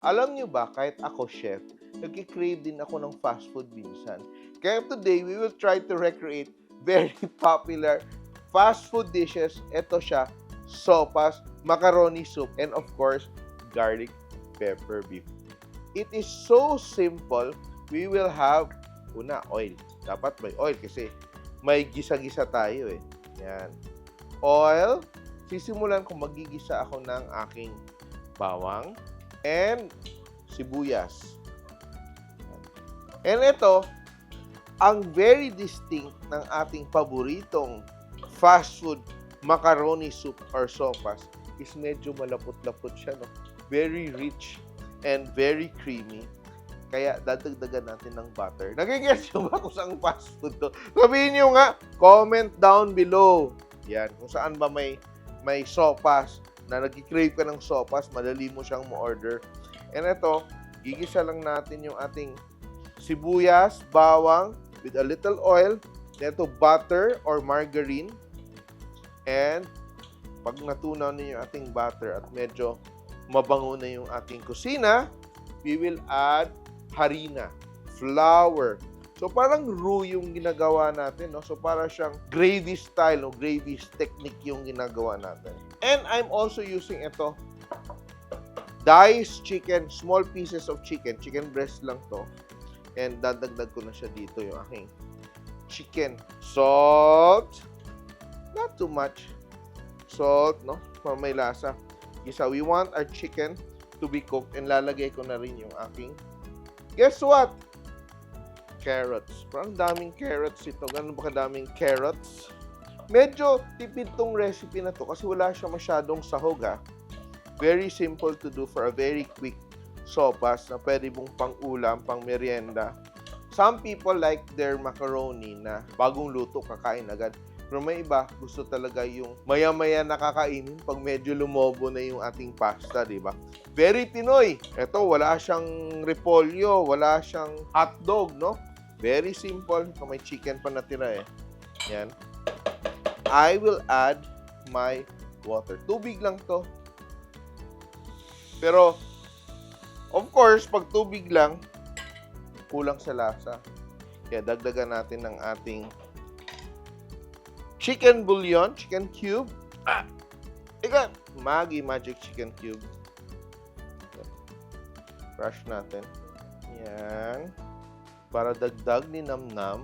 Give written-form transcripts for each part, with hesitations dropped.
Alam nyo ba, kahit ako, chef, nagki-crave din ako ng fast food minsan. Kaya today, we will try to recreate very popular fast food dishes. Ito siya, sopas, macaroni soup, and of course, garlic pepper beef. It is so simple. We will have, una, oil. Dapat may oil kasi may gisa-gisa tayo eh. Yan. Oil. Sisimulan ko magigisa ako ng aking bawang and sibuyas. And ito, ang very distinct ng ating paboritong fast food macaroni soup or sopas is medyo malapot-lapot siya, no? Very rich and very creamy. Kaya dadagdagan natin ng butter. Nagigets nyo ba kung saan fast food to? Sabihin nyo nga, comment down below. Yan, kung saan ba may sopas na nag-crave ka ng sopas, madali mo siyang mo-order. And ito, gigisa lang natin yung ating sibuyas, bawang, with a little oil. Ito, butter or margarine. And pag natunaw na yung ating butter at medyo mabango na yung ating kusina, we will add harina, flour. So, parang roux yung ginagawa natin, no? So, para siyang gravy style, no? Gravy technique yung ginagawa natin. And I'm also using ito, diced chicken, small pieces of chicken. Chicken breast lang to. And dadagdag ko na siya dito yung aking chicken. Salt. Not too much. Salt, no? Para may lasa. Isa, we want our chicken to be cooked. And lalagay ko na rin yung aking, guess what? Carrots. Parang daming carrots ito. Ganun ba kadaming carrots? Medyo tipid tong recipe na to kasi wala siya masyadong sahog, ha. Very simple to do for a very quick sopas na pwede mong pang-ulam, pang-merienda. Some people like their macaroni na bagong luto, kakain agad. Pero may iba, gusto talaga yung maya-maya nakakainin pag medyo lumobo na yung ating pasta, di ba? Very Pinoy. Ito, wala siyang repolyo, wala siyang hotdog, no? Very simple. Kung may chicken pa natira eh. Yan. I will add my water. Tubig lang to. Pero, of course, pag tubig lang, kulang sa lasa. Kaya dagdagan natin ng ating chicken bouillon, chicken cube. Maggi Magic Chicken Cube. Crush natin. Yan. Para dagdag ni Namnam.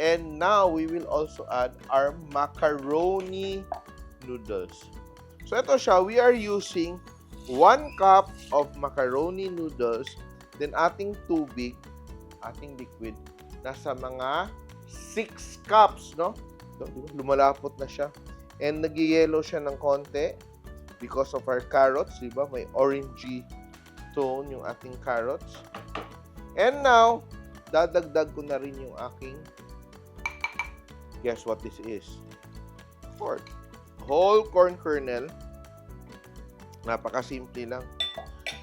And now, we will also add our macaroni noodles. So, ito siya. We are using 1 cup of macaroni noodles. Then, ating tubig, ating liquid, nasa mga 6 cups, no? Lumalapot na siya. And nag-yellow siya ng konti because of our carrots, di ba? May orangey tone yung ating carrots. And now, dadagdag ko na rin yung aking, guess what this is? Corn. Whole corn kernel. Napakasimple lang.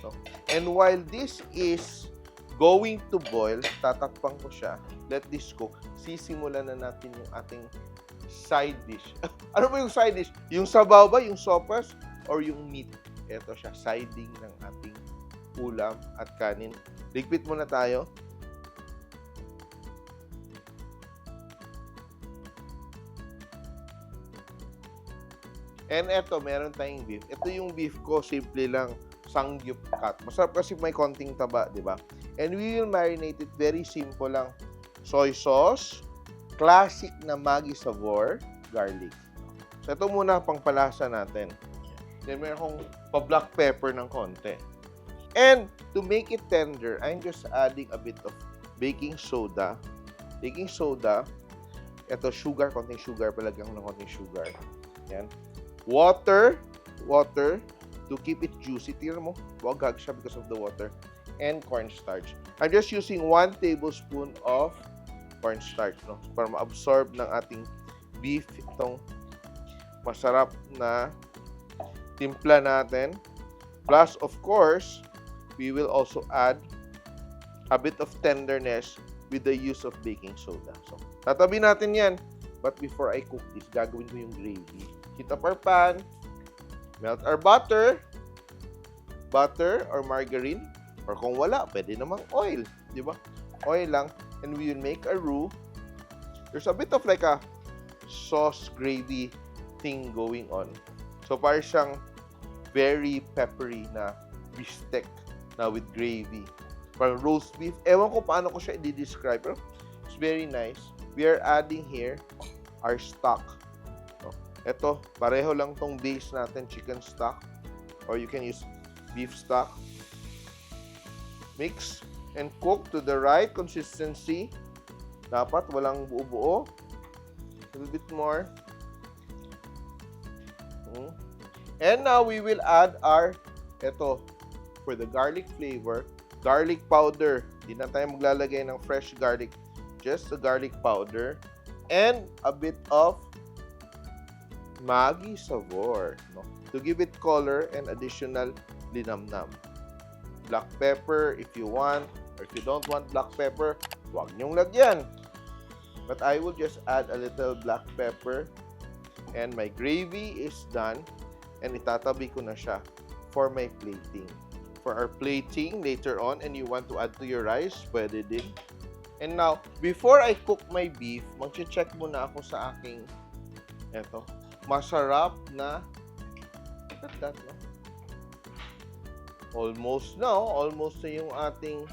So, and while this is going to boil, tatakpan ko siya. Let this cook. Sisimulan na natin yung ating side dish. Ano ba yung side dish? Yung sabaw ba? Yung sopas? Or yung meat? Ito siya. Siding ng ating ulam at kanin. Ligpit muna tayo. And eto, meron tayong beef. Ito yung beef ko, simple lang, sangyup cut. Masarap kasi may konting taba, di ba? And we will marinate it very simple lang. Soy sauce, classic na Maggi Savor, garlic. So ito muna pang palasa natin. Then meron akong pa-black pepper ng konti. And to make it tender, I'm just adding a bit of baking soda. Baking soda. Ito, sugar, konting sugar. Palagyan ko ng konting sugar. Yan. Water to keep it juicy. Tingnan mo, wagag siya because of the water. And cornstarch. I'm just using 1 tablespoon of cornstarch, no? Para ma-absorb ng ating beef itong masarap na timpla natin. Plus, of course, we will also add a bit of tenderness with the use of baking soda. So, tatabi natin yan. But before I cook this, gagawin ko yung gravy. Heat up our pan. Melt our butter or margarine. Or kung wala, pwede namang oil. Di ba? Oil lang. And we will make a roux. There's a bit of like a sauce gravy thing going on. So, parang siyang very peppery na beef steak na with gravy. Parang roast beef. Ewan ko paano ko siya i-describe. Pero it's very nice. We are adding here our stock. So, ito, pareho lang tong base natin, chicken stock. Or you can use beef stock. Mix and cook to the right consistency. Dapat walang buo-buo. A little bit more. And now we will add our, ito, for the garlic flavor, garlic powder. Hindi na tayo maglalagay ng fresh garlic. Just the garlic powder. And a bit of Maggi Sabor. No? To give it color and additional linamnam. Black pepper if you want. Or if you don't want black pepper, huwag niyong lagyan. But I will just add a little black pepper. And my gravy is done. And itatabi ko na siya for my plating. For our plating later on, and you want to add to your rice, pwede din. And now, before I cook my beef, mag-check muna ako sa aking, eto, masarap na, look at that, no? Almost na yung ating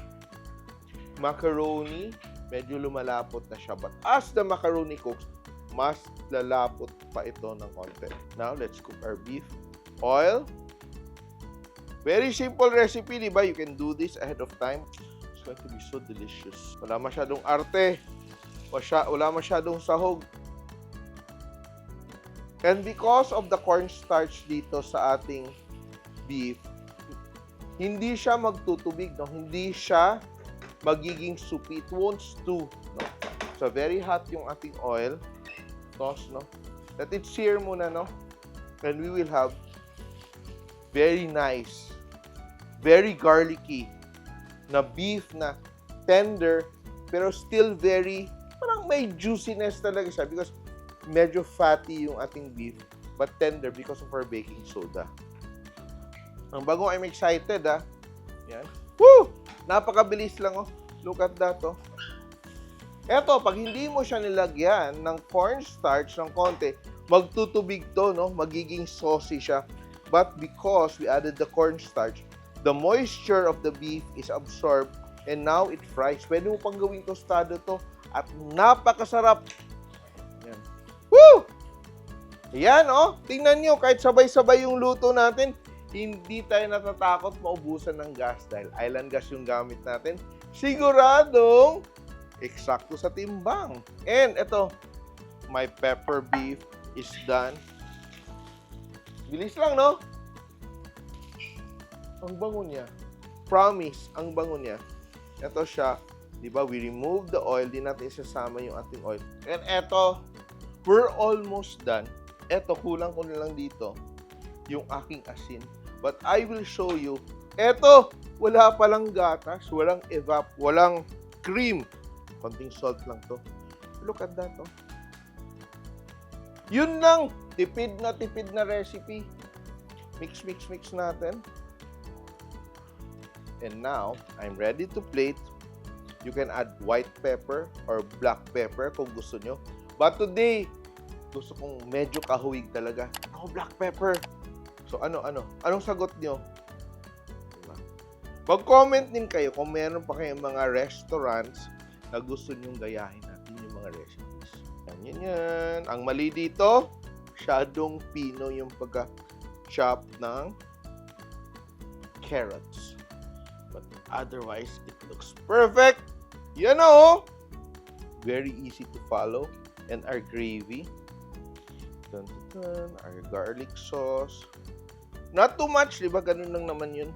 macaroni. Medyo lumalapot na siya. But as the macaroni cooks, mas lalapot pa ito ng konti. Now, let's cook our beef. Oil. Very simple recipe, di ba? You can do this ahead of time. It's going to be so delicious. Wala masyadong arte. Wala masyadong sahog. And because of the cornstarch dito sa ating beef, hindi siya magtutubig, no? Hindi siya magiging soupy. It won't stew, no? So, very hot yung ating oil. Toss, no? Let it sear muna, no? And we will have very nice, very garlicky na beef na tender, pero still very, parang may juiciness talaga siya because medyo fatty yung ating beef, but tender because of our baking soda. Ang bago, I'm excited, ha? Yan. Woo! Napakabilis lang, oh. Look at that, oh. Eto, pag hindi mo siya nilagyan ng cornstarch ng konti, magtutubig to, no? Magiging saucy siya. But because we added the cornstarch, the moisture of the beef is absorbed and now it fries. Pwede mo pang gawing tostado to at napakasarap. Yan. Woo! Yan, oh. Tingnan nyo, kahit sabay-sabay yung luto natin, hindi tayo natatakot maubusan ng gas dahil island gas yung gamit natin. Siguradong eksakto sa timbang. And ito, my pepper beef is done. Bilis lang, no? Ang bango niya. Promise, ang bango niya. Ito siya. Diba, we remove the oil. Di natin isasama yung ating oil. And ito, we're almost done. Ito, kulang ko na lang dito yung aking asin. But I will show you. Ito, wala palang gatas, walang evap, walang cream. Konting salt lang to. Look at that, oh. Yun lang. Tipid na recipe. Mix natin. And now, I'm ready to plate. You can add white pepper or black pepper kung gusto nyo. But today, gusto kong medyo kahuig talaga. Ako, black pepper. So, anong sagot nyo? Mag-comment din kayo kung meron pa kayong mga restaurants na gusto nyong gayahin natin yung mga recipes. Yan. Ang mali dito, masyadong pino yung pagka-chop ng carrots. But otherwise, it looks perfect. Yan o! Very easy to follow. And our gravy. Our garlic sauce. Not too much, di ba? Ganun lang naman yun.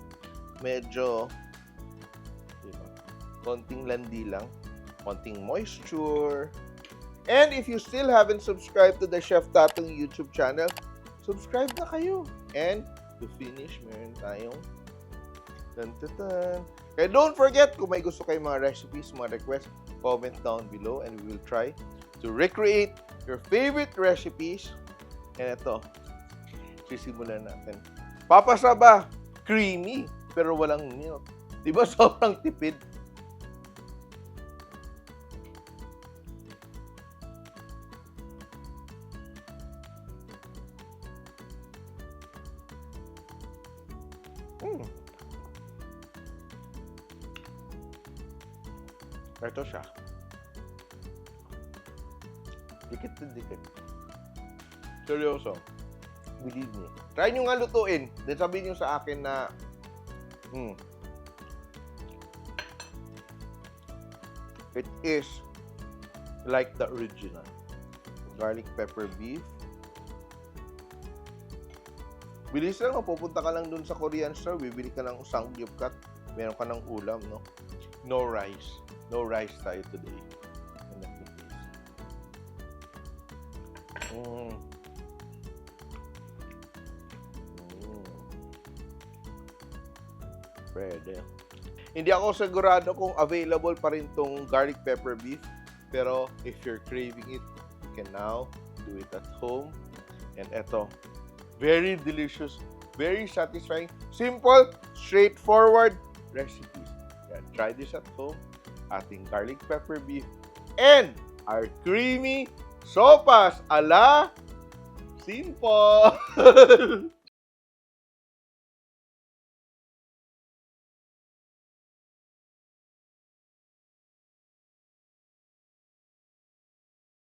Medyo, diba? Konting landi lang. Konting moisture. And if you still haven't subscribed to the Chef Tatong YouTube channel, subscribe na kayo. And to finish, meron tayong Kaya don't forget, kung may gusto kayong mga recipes, mga requests, comment down below and we will try to recreate your favorite recipes. And ito, sisimulan natin. Papasaba, creamy, pero walang milk. Di ba sobrang tipid? Mm. Ito siya. Dikit na dikit. Seryoso. Believe me. Try nyo nga lutuin. Then sabihin nyo sa akin na it is like the original. Garlic pepper beef. Bilis lang, pupunta ka lang dun sa Korean store, bibili ka ng samgyupkat, meron ka ng ulam, no? No rice. No rice tayo today. Pwede. Hindi ako sigurado kung available pa rin tong garlic pepper beef, pero if you're craving it, you can now do it at home. And eto, very delicious, very satisfying, simple, straightforward recipes. Yeah, try this at home. Ating garlic pepper beef and our creamy sopas ala simple.